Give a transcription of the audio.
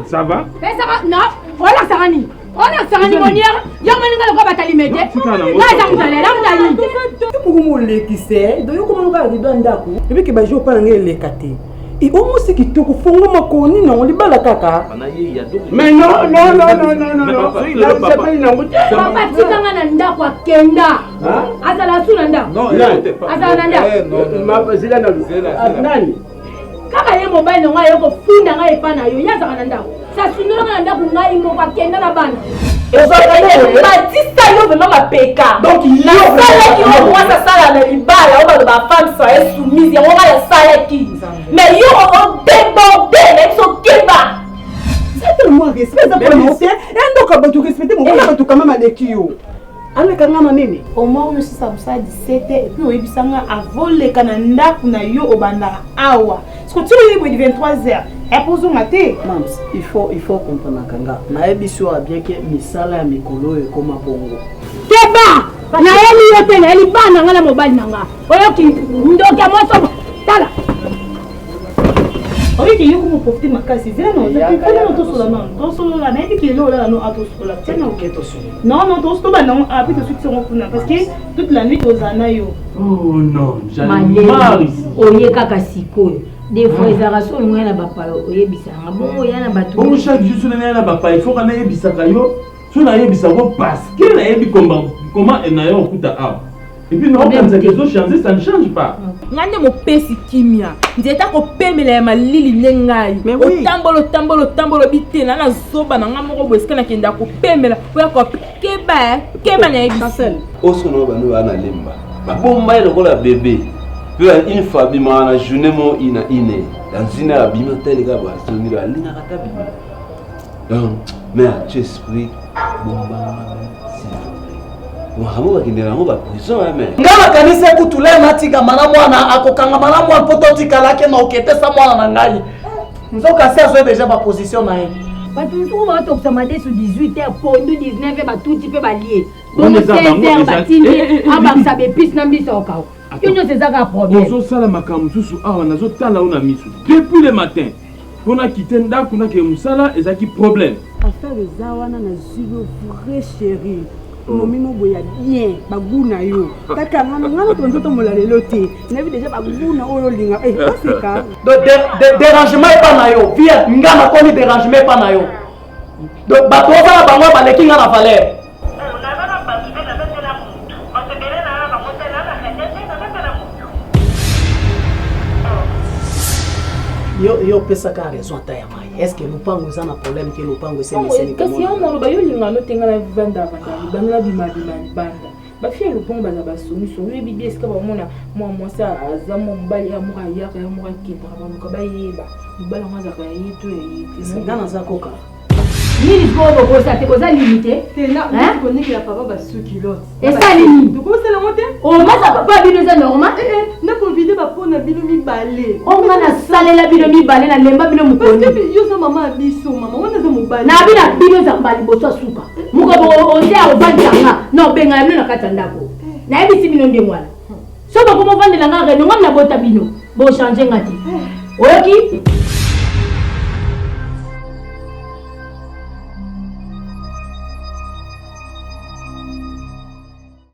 Ça va? Ça va? Non. Voilà Sarani. On a Sarani Monière. Yamoninga le quoi batalimete. Là ça m'allait, là m'allait. Tu peux me le qui c'est? Donc comment on va aller dans Ndako? Et puis que bah je pas ngé le katé. Et au moins c'est qui te fongo makoni non libala kaka. Mais non. C'est pas une route. Papa tikanga na Ndako akenda. Azala su na Ndako. Non, azala na Ndako. Non, ma zila na luzela. Nani? Kaka ye mobile no nga yoko funda nga epa na yo yazaka na Ndako. Ça sundola nga Ndako nga imo bakenda na bana. Batista yo vraiment ma peka. Donc il y a ça qui au moins ça sala na libala on va de ma femme soit soumise et on va la sala qui. Mais yo on débordé même son keba. C'est tellement respect ça pour nous. Et donc quand tu respecter mon papa tu quand même avec yo. Ale kanga manene. Au moins on se ça 17 et puis oyebisanga avant le Canada kuna yo obanda awa. Parce que tu le 23h. Et pour maté. Mams, il faut comprendre kanga. Na ebiso a bien que misala ya mikolo e koma bongo. Keba! Na yeli yote na yeli bana nga na mobile nanga. Oyoki ndoka moto tala. Oui, il y a beaucoup profiter ma casse. Non, la même qui est là, non, non, après tout suite parce que toute la nuit aux anayo. Oh non, j'en ai marre ici. Oye kaka siko. Des fois ils arrachent au moins la bapa oyebisa. Bon, yana batu. Bon, chaque jour sur la bapa, il faut qu'on ait bisa kayo. Sur la yebisa parce que la yebi comment et na yo kuta a. Et puis non, quand ça quelque chose changer, ça ne change pas. Ngande mo pesi kimia. Ndeta ko pemela ya malili nengai. Tambolo bitena na zoba na ngamoko bweska na kenda ko pemela. Oya ko keba na ebisel. Osono ba no ana lemba. Ba bomba ile kola bébé. Puis une fois bima na journée mo ina dans une abima tel ga ba sonira lina kata bima. Donc mais tu expliques bomba. Muhamu bakindela ngo ba prison ame. Ngala kanisa kutule matika mana mwana akokanga mana mwana pototi kalake na oketesa mwana na ngai. Nzoka sasa déjà ba position na ye. Batu ntuko ba to samade sur 18h pondu 19h ba tout type ba lié. On est à bango batindi aba sabe pis na mbiso okao. Yo c'est ça ka problème. Ozo sala makambo susu awa nazo tala ona misu. Depuis le matin. Pona kitenda kuna ke musala ezaki problème. Affaire zawana na zilo vrai chéri. Nomino boya bien baguna yo kaka ngana to nzoto molalelo te na bi déjà baguna oyo linga c'est ka dérangement pas na yo via ngana ko ni dérangement pas na yo donc bato ba bango ba leki ngana valeur yo pesa ka raison ta ya mai est-ce que nous pango ça na problème que nous pango c'est mais kasi yo mo ba yo linga no tenga na vanda banda bima banda ba fie le bon baza ba solution yo bibi est-ce que ba mona moi ça azamo mbali ya mo ya mo ki ba mo ka ba yeba mbali mo za ka yitu c'est ngana za koka Nini gobo bosa te boza limité. Tena on connaît que la papa va sous culotte. Et ça limite. Tu commences à la monter? Oh ma ça papa bino za normal. Na convidé ba pona bino mi balé. On na salé la bino mi balé na lemba bino mukoni. Parce que yo sa maman biso maman on za mo balé. Na bina bino za mbali boso suka. Muko bo onde a obanja no benga bino na katanda ko. Na ebisi bino ndemwana. So ba ko mo vandela nga reno ngam na bota bino. Bo changer ngati. Oyoki?